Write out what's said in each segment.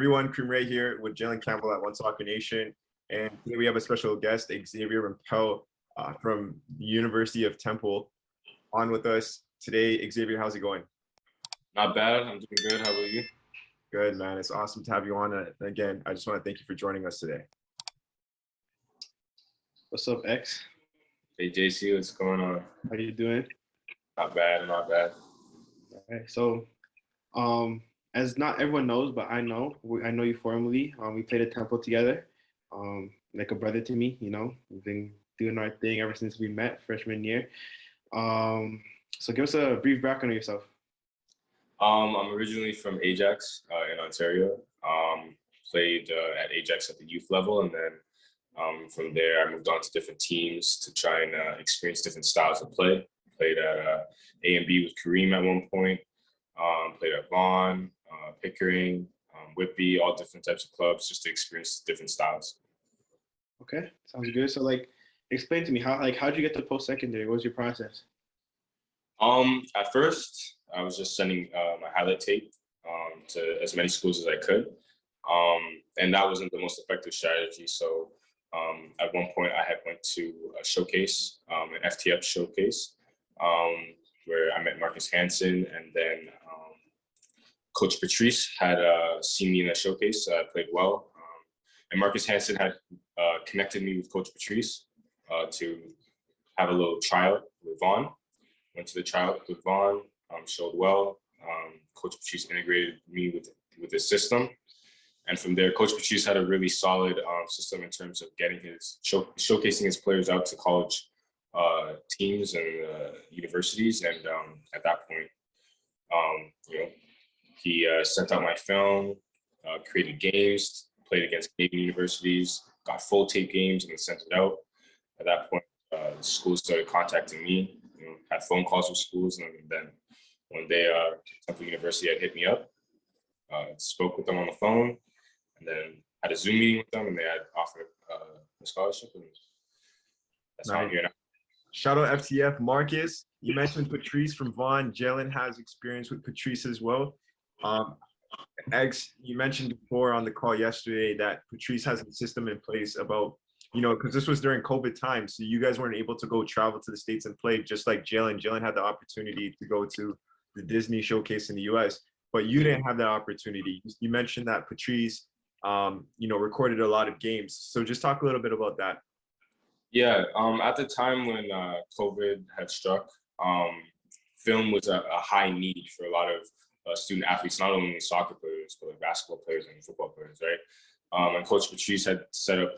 everyone, Cream Ray here with Jalen Campbell at onesoccernation. And today we have a special guest, Xavier Rimpel from the University of Temple on with us today. Xavier, how's it going? Not bad. I'm doing good. How about you? Good, man. It's awesome to have you on. Again, I just want to thank you for joining us today. What's up, X? Hey, JC, what's going on? How you doing? Not bad, not bad. All right. So, as not everyone knows, but I know you formally. We played at Temple together, like a brother to me. You know, we've been doing our thing ever since we met freshman year. So give us a brief background of yourself. I'm originally from Ajax in Ontario. Played at Ajax at the youth level, and then from there I moved on to different teams to try and experience different styles of play. Played at A&B with Kareem at one point. Played at Vaughan, Pickering, Whitby, all different types of clubs just to experience different styles. Okay, sounds good. So explain to me how'd you get to post-secondary? What was your process? At first, I was just sending my highlight tape to as many schools as I could. And that wasn't the most effective strategy. So at one point I had went to a showcase, an FTF showcase, where I met Marcus Hansen, and then Coach Patrice had seen me in that showcase. I played well. And Marcus Hansen had connected me with Coach Patrice to have a little tryout with Vaughan. Went to the tryout with Vaughan, showed well. Coach Patrice integrated me with his system. And from there, Coach Patrice had a really solid system in terms of getting showcasing his players out to college teams and universities. And at that point, he sent out my film, created games, played against Canadian universities, got full tape games, and then sent it out. At that point, the schools started contacting me, had phone calls with schools, and then one day, Temple University had hit me up, spoke with them on the phone, and then had a Zoom meeting with them, and they had offered a scholarship, and that's how I'm here now. Shout out FTF. Marcus, you mentioned Patrice from Vaughan. Jalen has experience with Patrice as well. X, you mentioned before on the call yesterday that Patrice has a system in place about, because this was during COVID time, so you guys weren't able to go travel to the States and play, just like Jalen. Jalen had the opportunity to go to the Disney showcase in the US, but you didn't have that opportunity. You mentioned that Patrice, recorded a lot of games. So just talk a little bit about that. Yeah, at the time when COVID had struck, film was a high need for a lot of student athletes, not only soccer players, but like basketball players and football players, right? And Coach Patrice had set up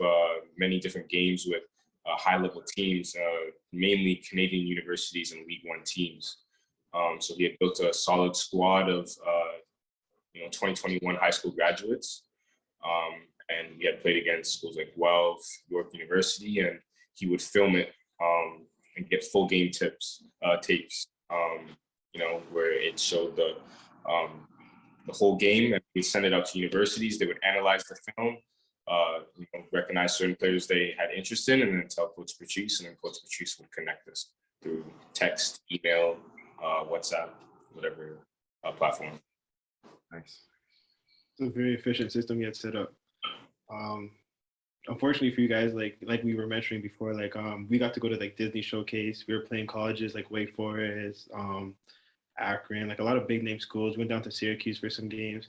many different games with high-level teams, mainly Canadian universities and League One teams. So he had built a solid squad of 2021 high school graduates, and we had played against schools like Guelph, York University, and he would film it and get full game tapes, where it showed the whole game, and we'd send it out to universities. They would analyze the film, recognize certain players they had interest in, and then tell Coach Patrice, and then Coach Patrice would connect us through text, email, WhatsApp, whatever platform. Nice. It's a very efficient system you had set up. Unfortunately for you guys, like we were mentioning before, we got to go to Disney showcase. We were playing colleges like Wake Forest, Akron, a lot of big name schools. Went down to Syracuse for some games,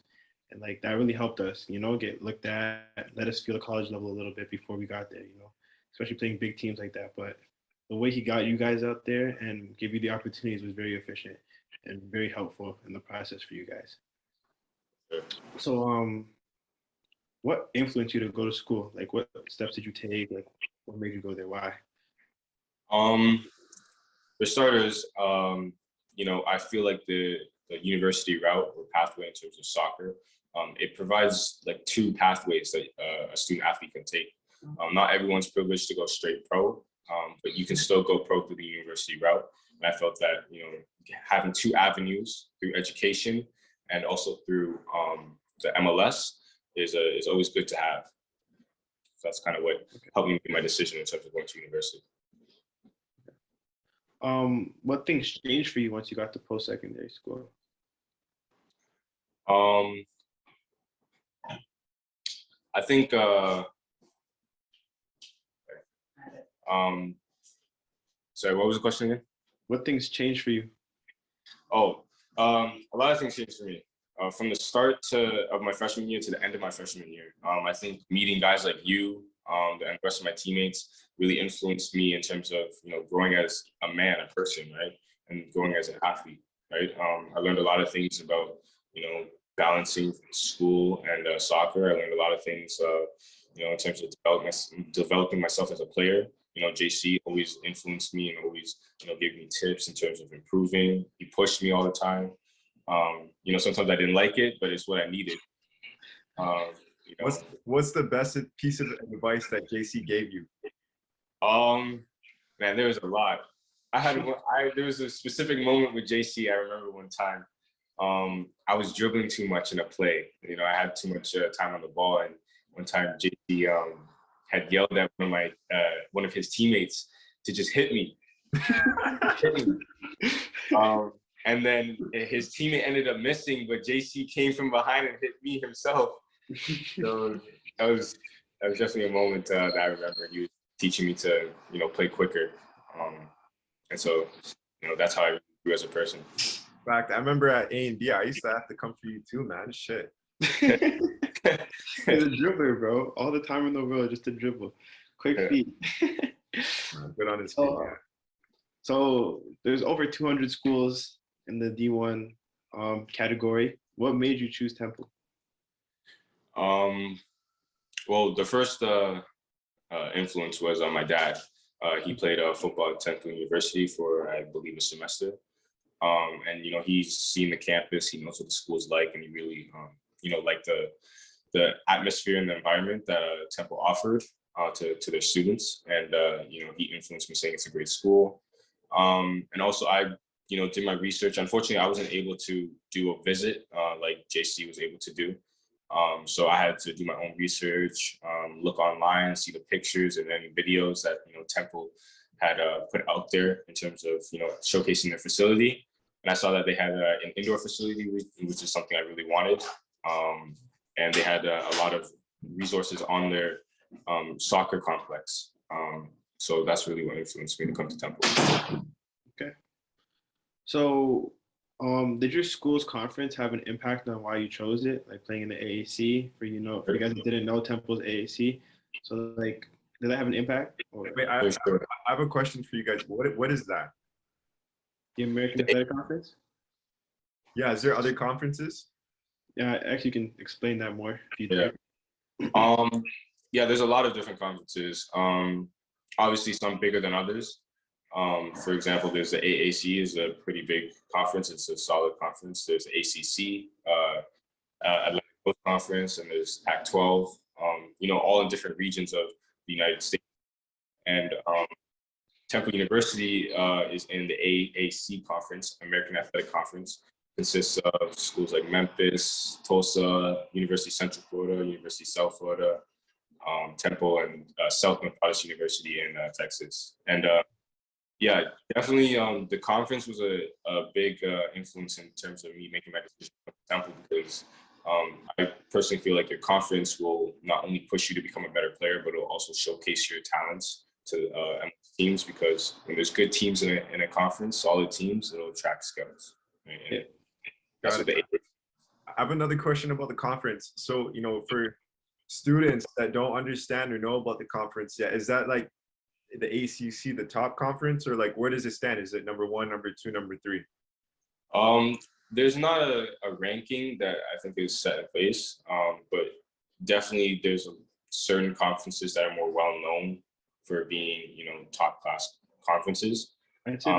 and that really helped us, get looked at, let us feel the college level a little bit before we got there, especially playing big teams like that. But the way he got you guys out there and gave you the opportunities was very efficient and very helpful in the process for you guys. Sure. So, what influenced you to go to school? What steps did you take? What made you go there? Why? For starters, I feel like the university route or pathway in terms of soccer, it provides two pathways that a student athlete can take. Not everyone's privileged to go straight pro, but you can still go pro through the university route. And I felt that, having two avenues through education and also through the MLS is always good to have. So that's kind of what helped me make my decision in terms of going to university. What things changed for you once you got to post-secondary school? I think sorry, what was the question again? What things changed for you? Oh, a lot of things changed for me. From the start of my freshman year to the end of my freshman year. I think meeting guys like you, and the rest of my teammates really influenced me in terms of, growing as a man, a person, right? And growing as an athlete, right? I learned a lot of things about, balancing school and soccer. I learned a lot of things, in terms of developing myself as a player. JC always influenced me and always, gave me tips in terms of improving. He pushed me all the time. Sometimes I didn't like it, but it's what I needed. What's the best piece of advice that JC gave you? Man, there was a lot. There was a specific moment with JC. I remember one time, I was dribbling too much in a play. I had too much time on the ball, and one time JC had yelled at one of his teammates to just hit me. And then his teammate ended up missing, but JC came from behind and hit me himself. So that was definitely a moment that I remember. He was teaching me to, play quicker. And so, that's how I grew as a person. In fact, I remember at A&B, I used to have to come for you too, man. Shit. He's a dribbler, bro. All the time in the world, just to dribble. Quick feet. Good on his feet, yeah. So there's over 200 schools in the D1 category. What made you choose Temple? Well, the first influence was my dad. He played football at Temple University for, I believe, a semester. And, he's seen the campus, he knows what the school's like, and he really, liked the atmosphere and the environment that Temple offered to their students. And, he influenced me saying it's a great school. And also I, did my research. Unfortunately, I wasn't able to do a visit like JC was able to do. So I had to do my own research, look online, see the pictures and then videos that, Temple had put out there in terms of, showcasing their facility. And I saw that they had an indoor facility, which is something I really wanted. And they had a lot of resources on their soccer complex. So that's really what influenced me to come to Temple. Okay. So did your school's conference have an impact on why you chose it, like playing in the AAC? For you guys that didn't know Temple's AAC, so like, did that have an impact? Or? Wait, I have a question for you guys. What is that? The American Athletic Conference? Yeah, is there other conferences? Yeah, actually, you can explain that more. If you Yeah, there's a lot of different conferences. Obviously, some bigger than others. For example, there's the AAC is a pretty big conference. It's a solid conference. There's the ACC, Atlantic Coast Conference, and there's Pac-12. All in different regions of the United States. And Temple University is in the AAC conference, American Athletic Conference. Consists of schools like Memphis, Tulsa, University of Central Florida, University of South Florida, Temple, and South Methodist University in Texas. And yeah, definitely the conference was a big influence in terms of me making my decision to Temple, because I personally feel like your conference will not only push you to become a better player, but it'll also showcase your talents to teams, because when there's good teams in a conference, solid teams, it'll attract scouts. Right? Yeah. That's what I have another question about the conference. So, for students that don't understand or know about the conference, is that like the ACC, the top conference, or like where does it stand? Is it number 1, number 2, number 3? There's not a ranking that I think is set in place, but definitely there's certain conferences that are more well known for being, top class conferences. I'd say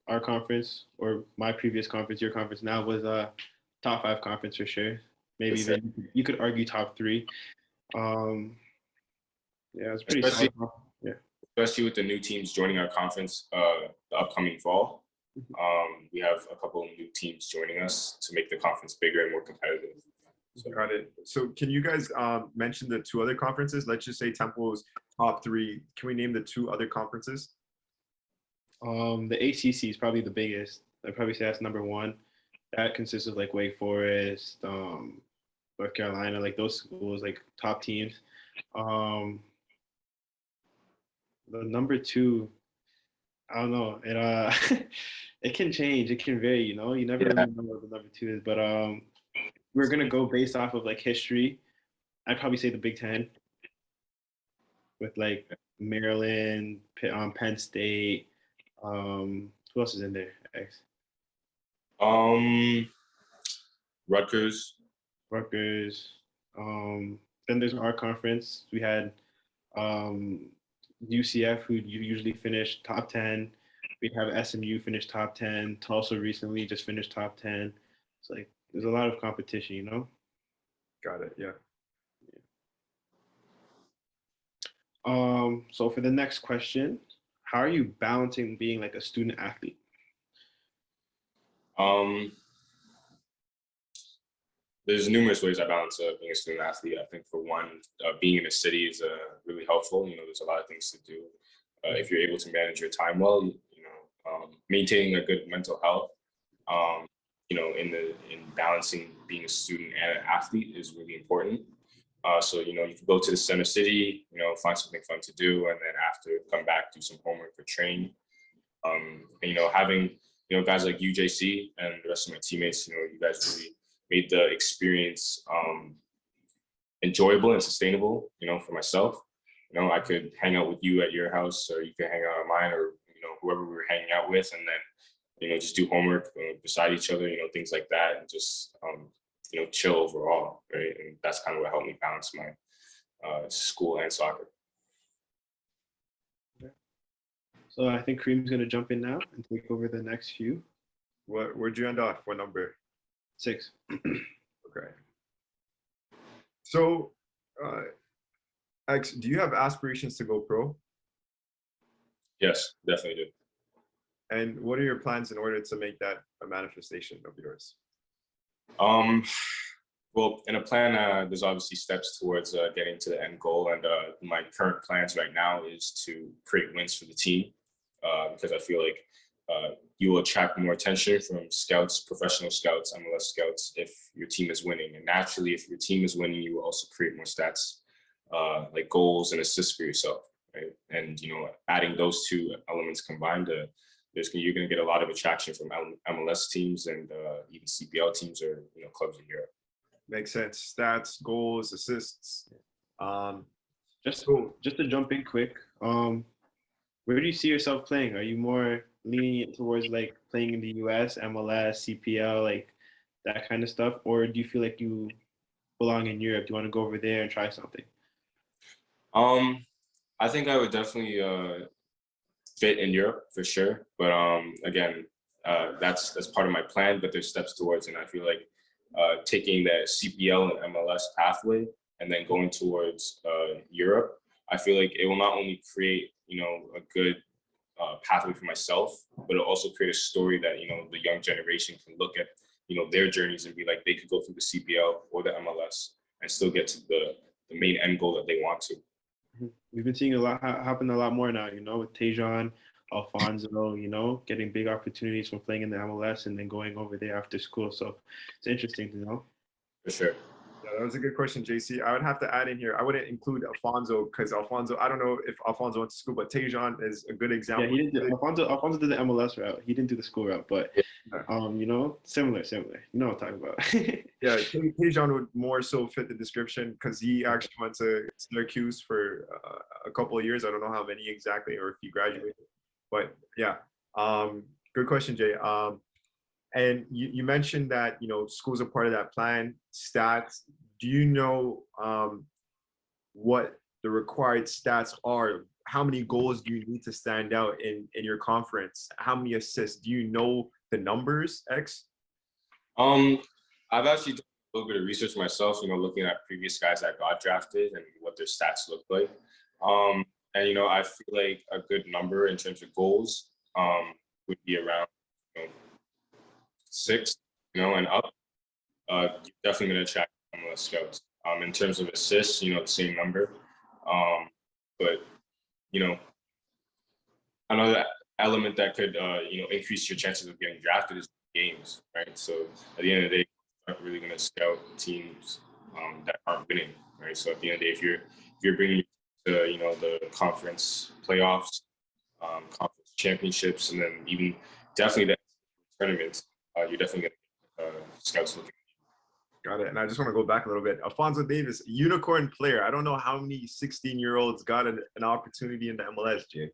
our conference, or my previous conference, your conference now, was a top 5 conference for sure. Maybe even you could argue top 3. Yeah, it's pretty solid. Yeah. Especially with the new teams joining our conference the upcoming fall. We have a couple of new teams joining us to make the conference bigger and more competitive. So, got it. So can you guys mention the 2 other conferences? Let's just say Temple's top 3. Can we name the 2 other conferences? The ACC is probably the biggest. I'd probably say that's number 1. That consists of like Wake Forest, North Carolina, like those schools, like top teams. The number two, I don't know. It it can change. It can vary. You know, you never Yeah. really know what the number two is. But we're gonna go based off of like history. I'd probably say the Big Ten with like Maryland, Penn State. Who else is in there? X. Rutgers. Rutgers. Then there's our conference. We had UCF, who usually finish top 10. We have SMU finish top 10. Tulsa recently just finished top 10. It's like there's a lot of competition, you know? Got it. Yeah. So for the next question, how are you balancing being like a student athlete? There's numerous ways I balance being a student athlete. I think for one, being in a city is really helpful. You know, there's a lot of things to do. If you're able to manage your time well, you know, maintaining a good mental health, you know, in balancing being a student and an athlete is really important. So, you know, you can go to the center city, you know, find something fun to do, and then after come back, do some homework or train. And, you know, having, you know, guys like UJC and the rest of my teammates, you know, you guys really made the experience enjoyable and sustainable, you know, for myself. You know, I could hang out with you at your house, or you could hang out at mine, or, you know, whoever we were hanging out with, and then, you know, just do homework beside each other, you know, things like that, and just, you know, chill overall, right? And that's kind of what helped me balance my school and soccer. So I think Kareem's going to jump in now and take over the next few. Where'd you end off? What number? 6. Okay. So, X, do you have aspirations to go pro? Yes, definitely do. And what are your plans in order to make that a manifestation of yours? Well, in a plan, there's obviously steps towards getting to the end goal. And my current plans right now is to create wins for the team, because I feel like you will attract more attention from scouts, professional scouts, MLS scouts, if your team is winning. And naturally, if your team is winning, you will also create more stats, like goals and assists for yourself, right? And, you know, adding those two elements combined, you're going to get a lot of attraction from MLS teams and even CPL teams or, you know, clubs in Europe. Makes sense. Stats, goals, assists. Just to jump in quick, where do you see yourself playing? Are you more leaning towards like playing in the US, MLS, CPL, like that kind of stuff, or do you feel like you belong in Europe? Do you want to go over there and try something? I think I would definitely fit in Europe for sure, but again, that's part of my plan. But there's steps towards, and I feel like taking the CPL and MLS pathway and then going towards Europe, I feel like it will not only create, you know, a good pathway for myself, but it'll also create a story that, you know, the young generation can look at, you know, their journeys and be like, they could go through the CPL or the MLS and still get to the main end goal that they want to. We've been seeing a lot happen a lot more now, you know, with Tejan, Alfonso, you know, getting big opportunities from playing in the MLS and then going over there after school. So it's interesting to know. For sure. Yeah, that was a good question, JC. I would have to add in here. I wouldn't include Alfonso because Alfonso, I don't know if Alfonso went to school, but Tejan is a good example. Yeah, he didn't Alfonso did the MLS route. He didn't do the school route, but you know, similar. You know what I'm talking about. Yeah, Tejan would more so fit the description because he actually went to Syracuse for a couple of years. I don't know how many exactly, or if he graduated. But yeah, good question, Jay. And you mentioned that, you know, schools are part of that plan. Stats. Do you know what the required stats are? How many goals do you need to stand out in your conference? How many assists? Do you know the numbers, X? I've actually done a little bit of research myself, you know, looking at previous guys that got drafted and what their stats look like. And, you know, I feel like a good number in terms of goals would be around, you know, 6, you know, and up. You're definitely going to attract MLS scouts. In terms of assists, you know, the same number. But, you know, another element that could, you know, increase your chances of getting drafted is games, right? So at the end of the day, you're not really going to scout teams that aren't winning, right? So at the end of the day, if you're bringing to the conference playoffs, conference championships, and then even definitely the tournaments, you're definitely going to scouts looking. Got it. And I just want to go back a little bit. Alfonso Davis, unicorn player. I don't know how many 16-year-olds got an opportunity in the MLS, Jay.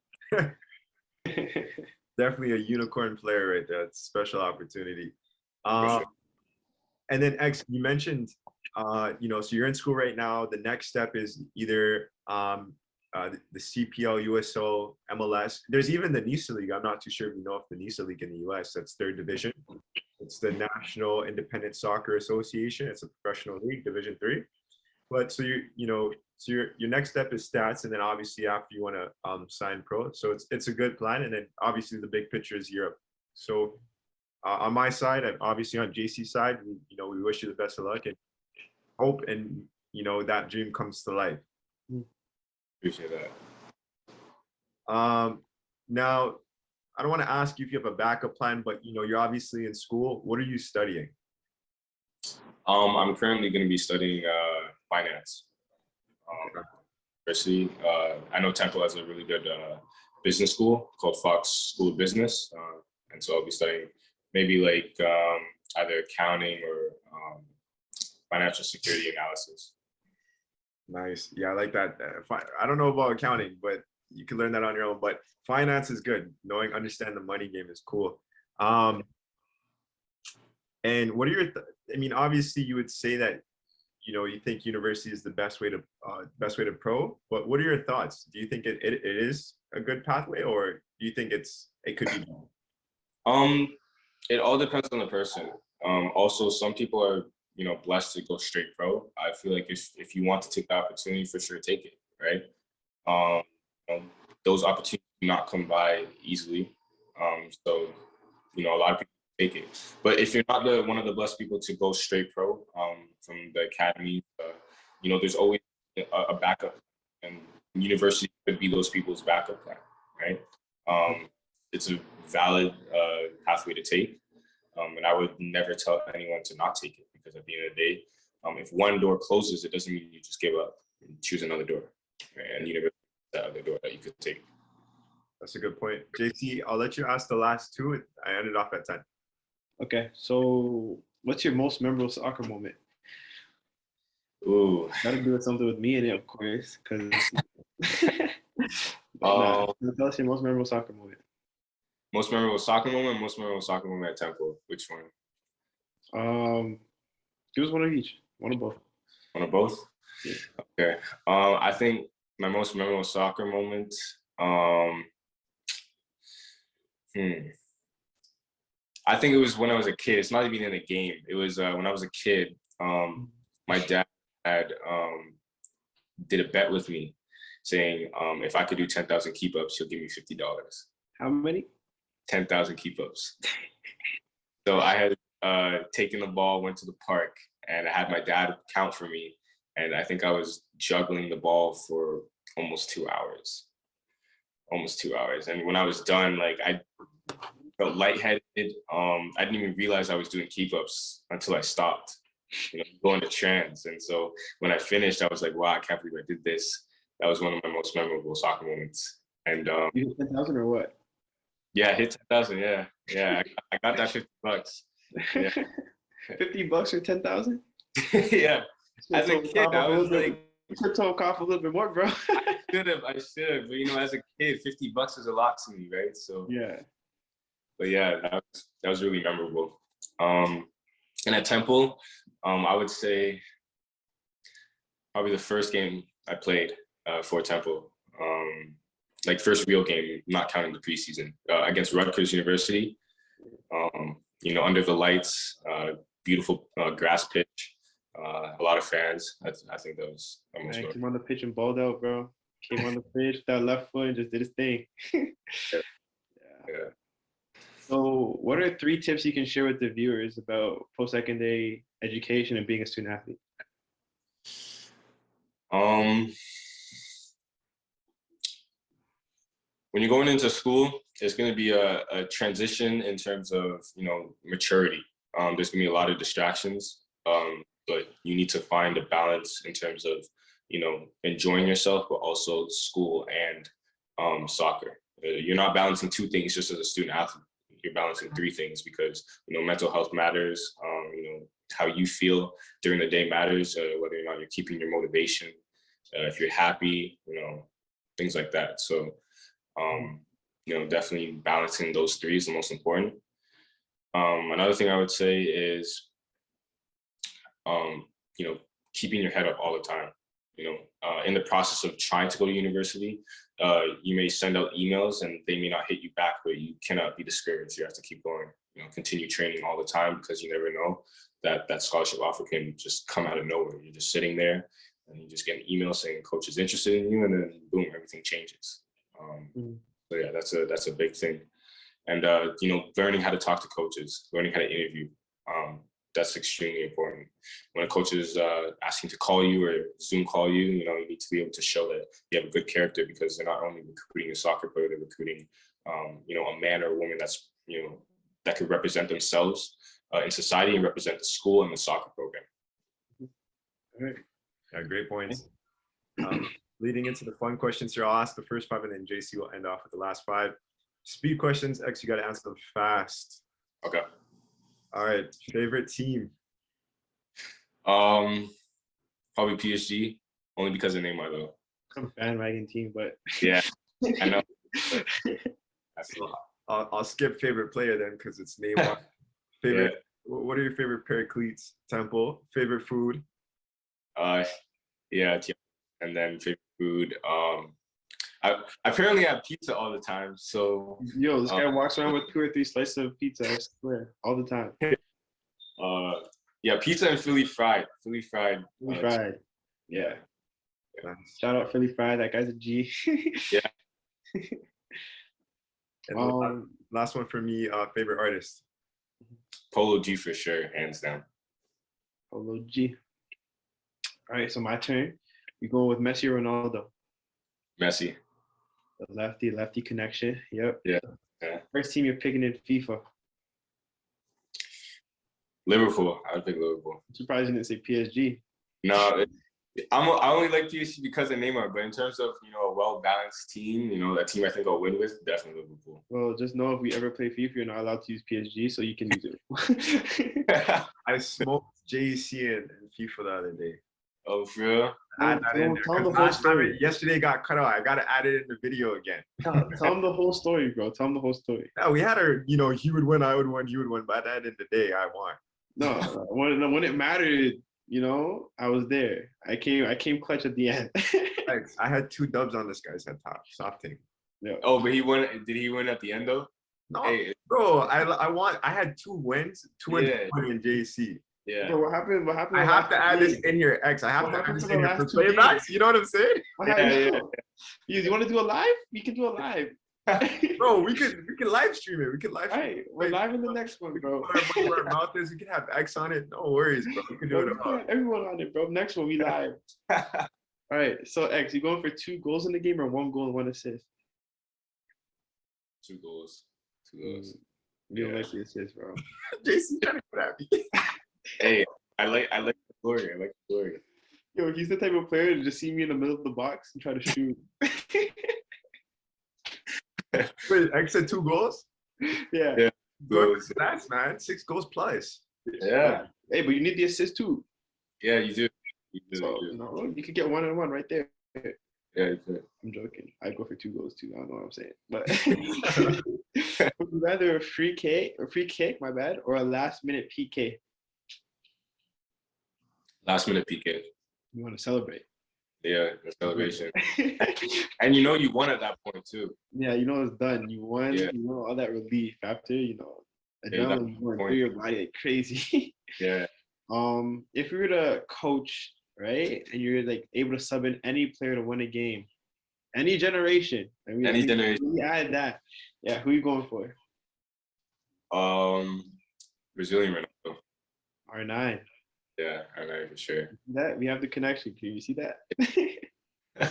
Definitely a unicorn player right there. It's a special opportunity. Sure. And then X, you mentioned, so you're in school right now. The next step is either the CPL, USO, MLS. There's even the NISA League. I'm not too sure if you know if the NISA League in the US, that's third division. It's the National Independent Soccer Association. It's a professional league, Division 3. But so your next step is stats, and then obviously after you want to sign pro. So it's a good plan, and then obviously the big picture is Europe. So on my side, and obviously on JC's side, we wish you the best of luck and hope, and that dream comes to life. Appreciate that. Now, I don't want to ask you if you have a backup plan, but you're obviously in school. What are you studying? I'm currently going to be studying finance. University. I know Temple has a really good business school called Fox School of Business, and so I'll be studying maybe like either accounting or financial security analysis. Nice. Yeah, I like that. I don't know about accounting, but you can learn that on your own. But finance is good. Understand the money game is cool. And what are your? Obviously, you would say that you think university is the best way to pro. But what are your thoughts? Do you think it is a good pathway, or do you think it could be done? It all depends on the person. Also, some people are blessed to go straight pro. I feel like if you want to take the opportunity, for sure take it, right? Those opportunities do not come by easily. So a lot of people take it. But if you're not one of the blessed people to go straight pro from the academy, there's always a backup, and university could be those people's backup plan, right? It's a valid pathway to take, and I would never tell anyone to not take it, because at the end of the day, if one door closes, it doesn't mean you just give up and choose another door, right? And university is the other door that you could take. That's a good point. JC, I'll let you ask the last two. I ended off at 10. Okay, so what's your most memorable soccer moment? Ooh. Gotta do something with me in it, of course, because tell us your most memorable soccer moment. Most memorable soccer moment, most memorable soccer moment at Temple. Which one? Give us one of each. One of both. One of both? Yeah. Okay. I think my most memorable soccer moment, I think it was when I was a kid. It's not even in a game. It was when I was a kid. My dad had did a bet with me, saying if I could do 10,000 keep-ups, he'll give me $50. How many? 10,000 keep-ups. So I had taken the ball, went to the park, and I had my dad count for me. And I think I was juggling the ball for almost 2 hours. And when I was done, like, I felt lightheaded. I didn't even realize I was doing keep-ups until I stopped, going to trance. And so when I finished, I was like, wow, I can't believe I did this. That was one of my most memorable soccer moments. And you hit 10,000 or what? Yeah, I hit 10,000. Yeah. I got that $50. Yeah. $50 for 10,000? Yeah. As a kid, I was like, you should talk off a little bit more, bro. I should have. But as a kid, $50 is a lot to me, right? So yeah. But yeah, that was really memorable. And at Temple, I would say probably the first game I played for Temple, like first real game, not counting the preseason, against Rutgers University. Under the lights, beautiful grass pitch, a lot of fans. I think that was almost. Came on the pitch and balled out, bro. Came on the pitch, that left foot, and just did his thing. Yeah. So, what are 3 tips you can share with the viewers about post-secondary education and being a student athlete? When you're going into school, it's going to be a transition in terms of maturity. There's going to be a lot of distractions. but you need to find a balance in terms of, you know, enjoying yourself, but also school and soccer. You're not balancing two things just as a student athlete. You're balancing three things because, you know, mental health matters. You know, how you feel during the day matters, whether or not you're keeping your motivation, if you're happy, you know, things like that. So, you know, definitely balancing those three is the most important. Another thing I would say is, you know, keeping your head up all the time. You know, in the process of trying to go to university, you may send out emails and they may not hit you back, but you cannot be discouraged. You have to keep going, you know, continue training all the time because you never know that scholarship offer can just come out of nowhere. You're just sitting there and you just get an email saying coach is interested in you, and then boom, everything changes. So yeah, that's a big thing. And you know, learning how to talk to coaches, learning how to interview. That's extremely important. When a coach is asking to call you or Zoom call you, you know, you need to be able to show that you have a good character, because they're not only recruiting a soccer player, they're recruiting, you know, a man or a woman that's, you know, that could represent themselves in society and represent the school and the soccer program. All right. Yeah, great points. Leading into the fun questions here, I'll ask the first 5 and then JC will end off with the last 5. Speed questions, X, you got to answer them fast. Okay. All right, favorite team? Probably PSG, only because of Neymar though. I'm a bandwagon team, but yeah, I know. I'll skip favorite player then because it's Neymar. Favorite. Yeah. What are your favorite pair of cleats? Temple. Favorite food? Yeah, and then favorite food. I apparently have pizza all the time. So yo, this guy walks around with 2 or 3 slices of pizza, I swear, all the time. Yeah, pizza and Philly fried. Philly fried. Yeah. Shout out Philly fried. That guy's a G. Yeah. And last one for me, favorite artist? Polo G for sure, hands down. Polo G. All right, so my turn. We going with Messi or Ronaldo? Messi. The lefty connection. Yep. Yeah. First team you're picking in FIFA? Liverpool. I would pick Liverpool. I'm surprised you didn't say PSG. No, I only like PSG because of Neymar, but in terms of, you know, a well-balanced team, you know, that team I think I'll win with, definitely Liverpool. Well, just know if we ever play FIFA, you're not allowed to use PSG, so you can use it. I smoked JC in FIFA the other day. Oh, for real? Add that in there. Last time yesterday got cut out. I got to add it in the video again. Tell him the whole story, bro. Tell him the whole story. Yeah, we had our, you know, he would win, I would win, you would win. But at the end of the day, I won. No, when it mattered, you know, I was there. I came clutch at the end. Thanks. I had 2 dubs on this guy's head top. Soft take. Yeah. Oh, but he won. Did he win at the end though? No, hey, bro. I had 2 wins, 2 wins in JC. Yeah. Bro, what happened? I have to add this in here, X. I have to add this in here for playbacks. You know what I'm saying? Yeah. You want to do a live? We can do a live. Bro, we can live stream it. We can live stream it. We're live in the next one, bro. Where our mouth is, we can have X on it. No worries, bro. We can do it all. Everyone on it, bro. Next one, we live. All right. So X, you going for 2 goals in the game or 1 goal and 1 assist? 2 goals. 2 goals. You don't like the assist, bro. Jason trying to put at me. Hey, I like the glory. I like the glory. Yo, he's the type of player to just see me in the middle of the box and try to shoot. Wait, X said 2 goals? Yeah. Good stats, man. 6 goals plus. Yeah. Hey, but you need the assist too. Yeah, you do. So, you could get 1 and 1 right there. Yeah, you could. I'm joking. I'd go for 2 goals too. I don't know what I'm saying. But would you rather a free kick, my bad, or a last minute PK? Last minute PK. You want to celebrate? Yeah, the celebration. And you know you won at that point too. Yeah, you know it's done. You won. Yeah. You know all that relief after, you know, adrenaline going through your body like crazy. Yeah. If you were to coach, right, and you're like able to sub in any player to win a game, any generation, we add that. Yeah, who are you going for? Brazilian Ronaldo. R9. Yeah, R9 for sure. That we have the connection. Can you see that?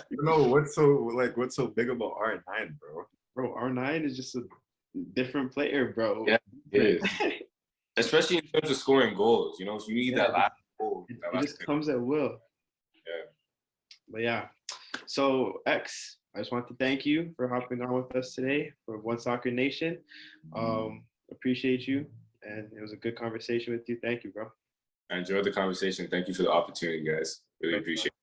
You know what's so big about R9, bro? Bro, R9 is just a different player, bro. Yeah, it is. Especially in terms of scoring goals. You know, if you need that last goal. He just comes at will. Yeah. But yeah. So X, I just want to thank you for hopping on with us today for One Soccer Nation. Appreciate you, and it was a good conversation with you. Thank you, bro. I enjoyed the conversation. Thank you for the opportunity, guys. Really appreciate it.